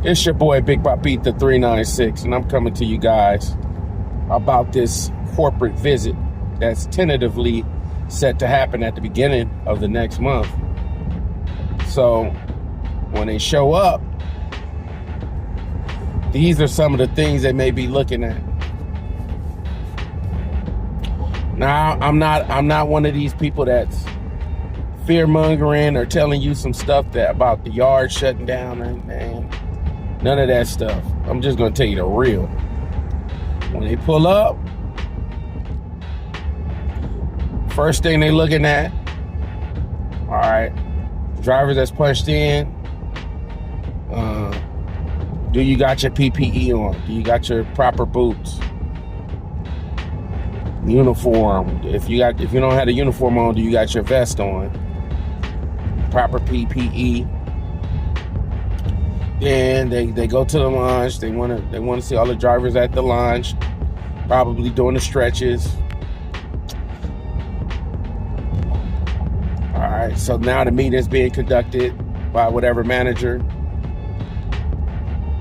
It's your boy Big Papita 396, and I'm coming to you guys about this corporate visit that's tentatively set to happen at the beginning of the next month. So when they show up, these are some of the things they may be looking at. Now, I'm not one of these people that's fear-mongering or telling you some stuff that about the yard shutting down and none of that stuff. I'm just going to tell you the real. When they pull up, first thing they looking at, all right, drivers that's punched in, do you got your PPE on? Do you got your proper boots? Uniform. If you don't have a uniform on, do you got your vest on? Proper PPE. Then they go to the lounge. They want to see all the drivers at the lounge, probably doing the stretches. All right, so now the meeting is being conducted by whatever manager,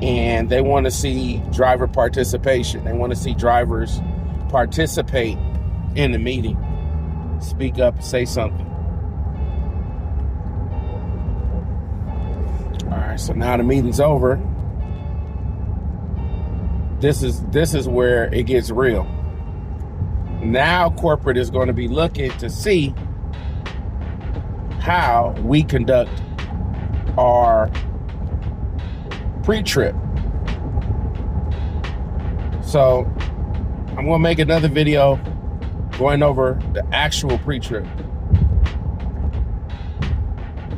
and they want to see driver participation. They want to see drivers participate in the meeting, speak up, say something. All right, so now the meeting's over. This is where it gets real. Now corporate is going to be looking to see how we conduct our pre-trip. So I'm going to make another video going over the actual pre-trip,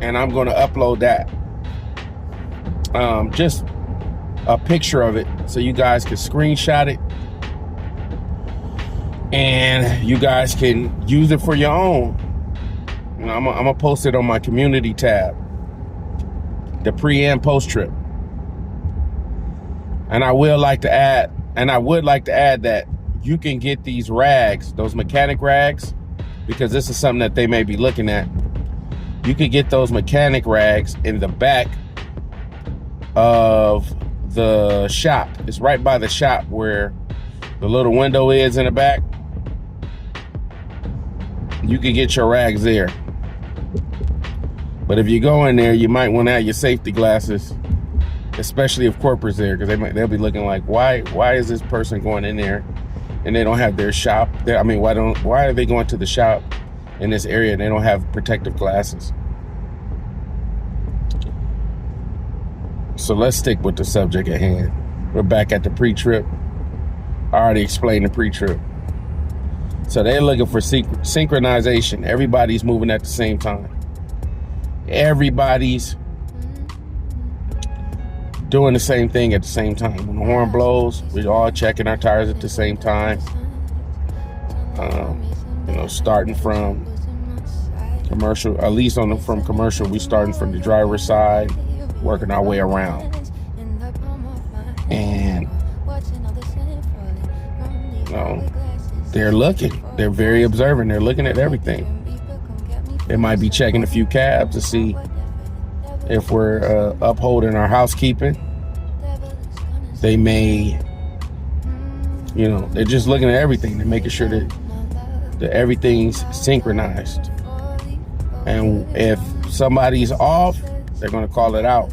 and I'm going to upload that. Just a picture of it so you guys can screenshot it and you guys can use it for your own. You know, I'm gonna post it on my community tab, the pre and post trip. And I would like to add that you can get these rags, those mechanic rags, because this is something that they may be looking at. You could get those mechanic rags in the back of the shop. It's right by the shop where the little window is in the back. You can get your rags there. But if you go in there, you might want to have your safety glasses, especially if corporate's there, because they'll be looking like, why is this person going in there and they don't have their shop there? I mean, why are they going to the shop in this area and they don't have protective glasses? So let's stick with the subject at hand. We're back at the pre-trip. I already explained the pre-trip. So they're looking for synchronization. Everybody's moving at the same time. Everybody's doing the same thing at the same time. When the horn blows, we're all checking our tires at the same time. Starting from commercial, at least from commercial, we're starting from the driver's side, working our way around. And they're looking. They're very observant. They're looking at everything. They might be checking a few cabs to see if we're upholding our housekeeping. They may, they're just looking at everything. They're making sure that everything's synchronized. And if somebody's off, they're going to call it out.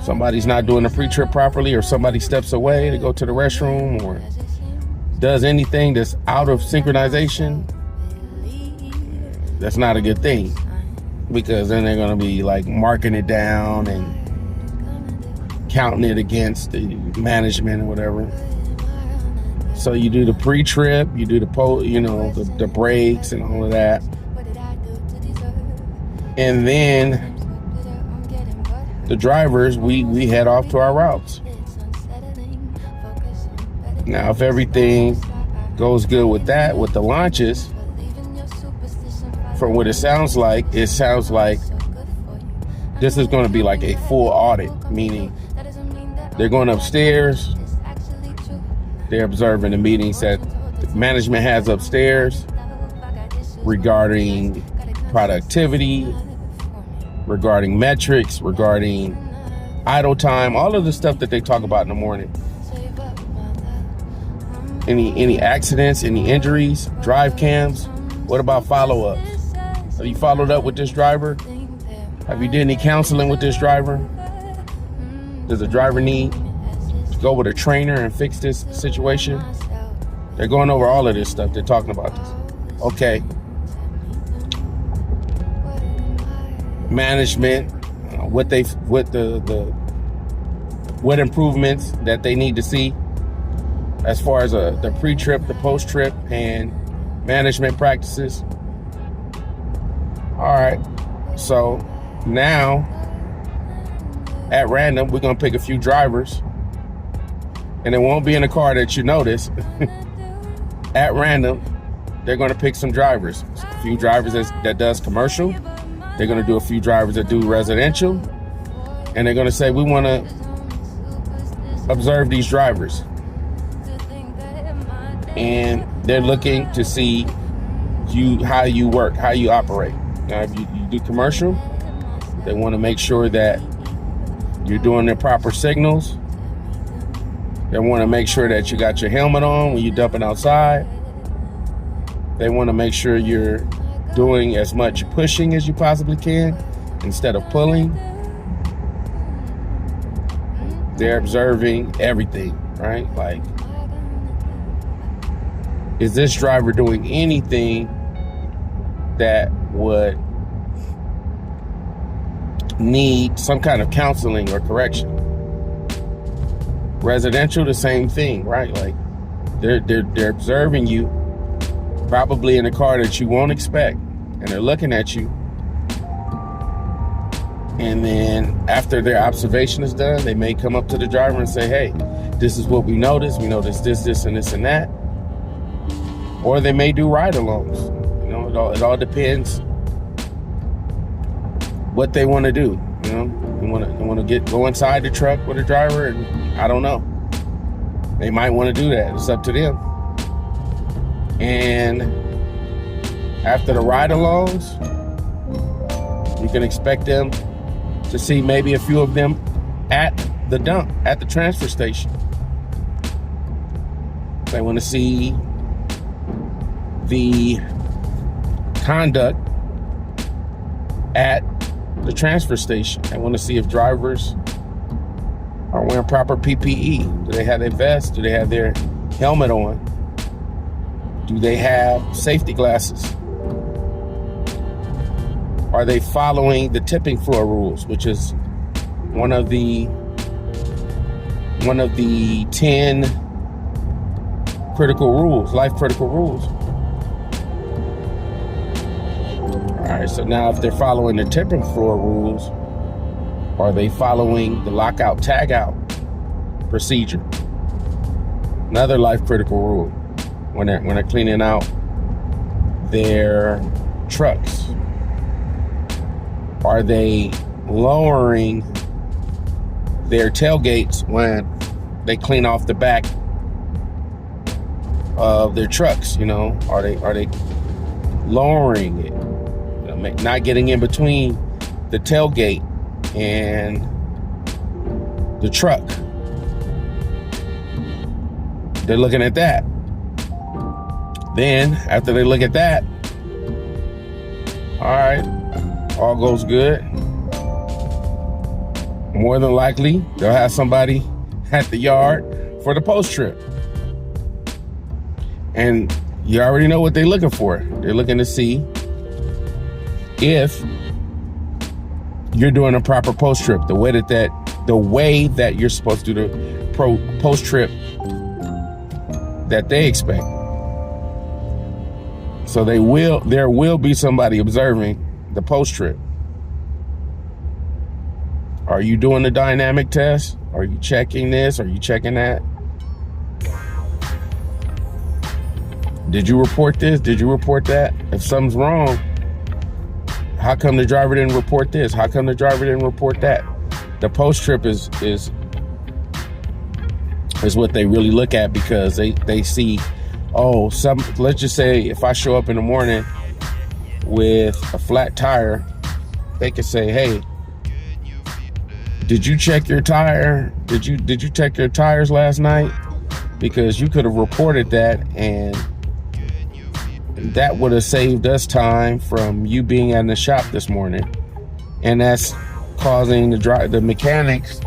Somebody's not doing the pre-trip properly, or somebody steps away to go to the restroom, or does anything that's out of synchronization, that's not a good thing, because then they're going to be like marking it down and counting it against the management or whatever. So you do the pre-trip, you do the breaks and all of that, and then the drivers, we head off to our routes. Now, if everything goes good with that, with the launches, from what it sounds like this is going to be like a full audit, meaning they're going upstairs, they're observing the meetings that management has upstairs regarding productivity, regarding metrics, regarding idle time, all of the stuff that they talk about in the morning. Any accidents, any injuries, drive cams. What about follow-ups? Have you followed up with this driver? Have you did any counseling with this driver? Does the driver need to go with a trainer and fix this situation? They're going over all of this stuff. They're talking about this. Okay. Management, what improvements that they need to see as far as the pre-trip, the post-trip, and management practices. All right. So now, at random, we're going to pick a few drivers, and it won't be in a car that you notice. At random, they're going to pick some drivers. A few drivers that does commercial. They're going to do a few drivers that do residential. And they're going to say, we want to observe these drivers. And they're looking to see how you work, how you operate. Now, if you do commercial, they want to make sure that you're doing the proper signals. They want to make sure that you got your helmet on when you're dumping outside. They want to make sure you're doing as much pushing as you possibly can instead of pulling. They're observing everything, right? Like, is this driver doing anything that would need some kind of counseling or correction? Residential, the same thing, right? Like, they're observing you, probably in a car that you won't expect, and they're looking at you. And then after their observation is done, they may come up to the driver and say, hey, this is what we noticed. We noticed this, and this, and that. Or they may do ride-alongs. You know, it all depends what they want to do. You know, they want to go inside the truck with a driver, and I don't know. They might want to do that. It's up to them. And after the ride-alongs, you can expect them to see maybe a few of them at the dump, at the transfer station. They want to see the conduct at the transfer station. They want to see if drivers are wearing proper PPE. Do they have their vest? Do they have their helmet on? Do they have safety glasses? Are they following the tipping floor rules, which is one of the 10 critical rules, life critical rules? All right, so now if they're following the tipping floor rules, are they following the lockout tagout procedure? Another life critical rule when they're cleaning out their trucks. Are they lowering their tailgates when they clean off the back of their trucks? You know, are they lowering it? You know, not getting in between the tailgate and the truck. They're looking at that. Then after they look at that, all right, all goes good. More than likely, they'll have somebody at the yard for the post trip. And you already know what they're looking for. They're looking to see if you're doing a proper post trip, the way that you're supposed to do the post trip that they expect. So there will be somebody observing the post trip. Are you doing the dynamic test? Are you checking this? Are you checking that? Did you report this? Did you report that? If something's wrong, how come the driver didn't report this? How come the driver didn't report that? The post trip is what they really look at, because they see, let's just say if I show up in the morning with a flat tire, they could say, hey, Did you check your tire? Did you check your tires last night? Because you could have reported that, and that would have saved us time from you being in the shop this morning. And that's causing the mechanics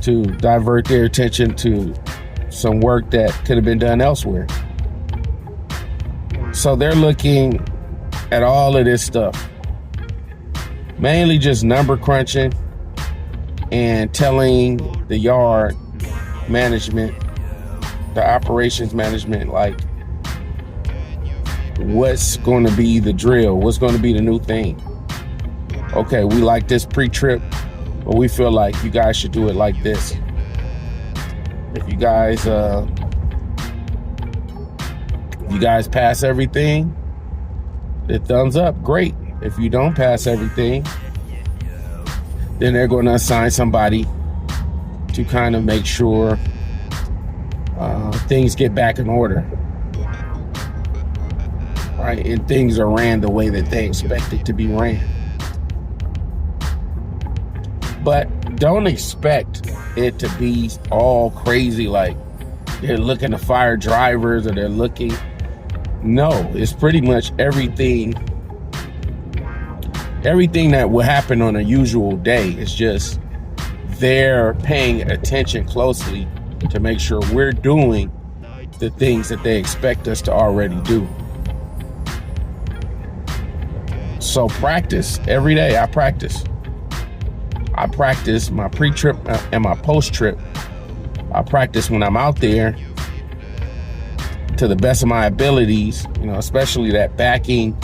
to divert their attention to some work that could have been done elsewhere. So they're looking at all of this stuff, mainly just number crunching and telling the yard management, the operations management, like, what's going to be the drill, what's going to be the new thing. Okay, we like this pre-trip, but we feel like you guys should do it like this. If you guys pass everything, the thumbs up, great. If you don't pass everything, then they're going to assign somebody to kind of make sure things get back in order, right? And things are ran the way that they expect it to be ran. But don't expect it to be all crazy, like they're looking to fire drivers or they're looking. No, it's pretty much everything that will happen on a usual day. It's just they're paying attention closely to make sure we're doing the things that they expect us to already do. So practice every day. I practice my pre-trip and my post-trip. I practice when I'm out there to the best of my abilities, especially that backing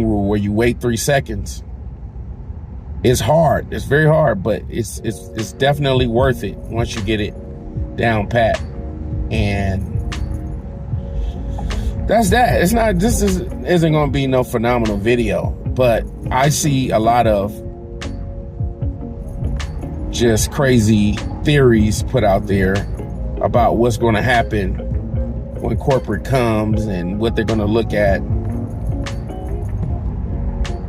rule where you wait 3 seconds. It's hard. It's very hard, but it's definitely worth it once you get it down pat. And that's that. This isn't going to be no phenomenal video, but I see a lot of just crazy theories put out there about what's going to happen when corporate comes and what they're going to look at.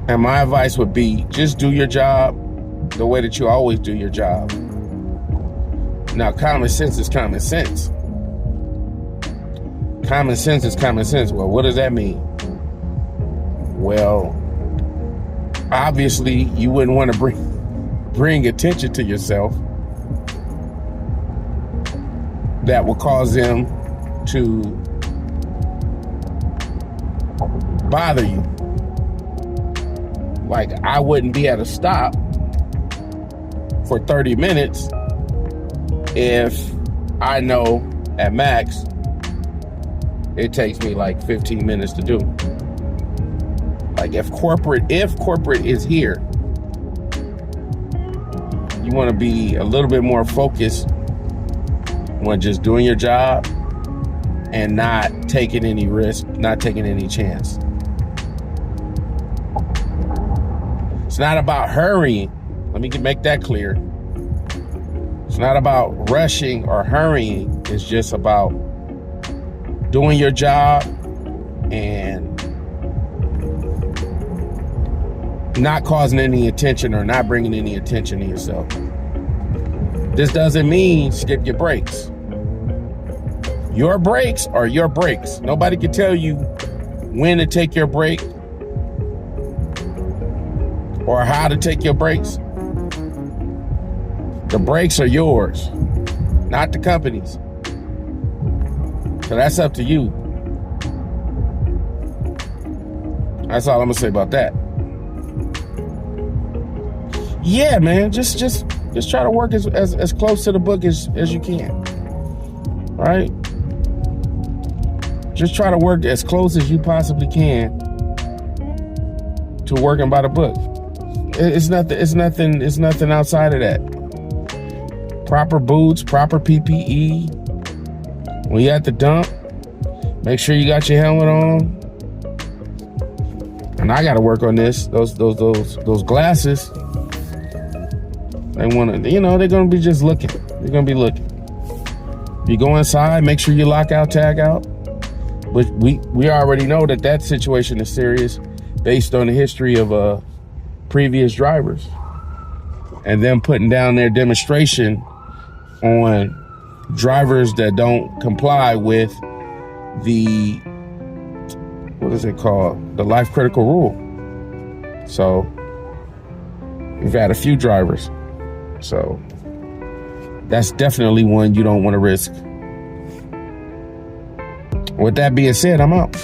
And my advice would be, just do your job the way that you always do your job. Now, common sense is common sense. Common sense is common sense. Well, what does that mean? Well, obviously, you wouldn't want to bring attention to yourself that will cause them to bother you. Like, I wouldn't be at a stop for 30 minutes if I know at max it takes me like 15 minutes to do. Like, if corporate is here, you want to be a little bit more focused on just doing your job and not taking any risk, not taking any chance. It's not about hurrying. Let me make that clear. It's not about rushing or hurrying. It's just about doing your job and not causing any attention or not bringing any attention to yourself. This doesn't mean skip your breaks. Your breaks are your breaks. Nobody can tell you when to take your break or how to take your breaks. The breaks are yours, not the company's. So that's up to you. That's all I'm gonna say about that. Yeah, man, just try to work as close to the book as you can. Right? Just try to work as close as you possibly can to working by the book. It's nothing outside of that. Proper boots, proper PPE. When you're at the dump, make sure you got your helmet on. And I got to work on this. Those glasses. They want to, they're going to be just looking. They're going to be looking. You go inside, make sure you lock out, tag out. But we already know that situation is serious based on the history of previous drivers. and them putting down their demonstration on drivers that don't comply with the, what is it called? The life critical rule. So we've had a few drivers. So that's definitely one you don't want to risk. With that being said, I'm out.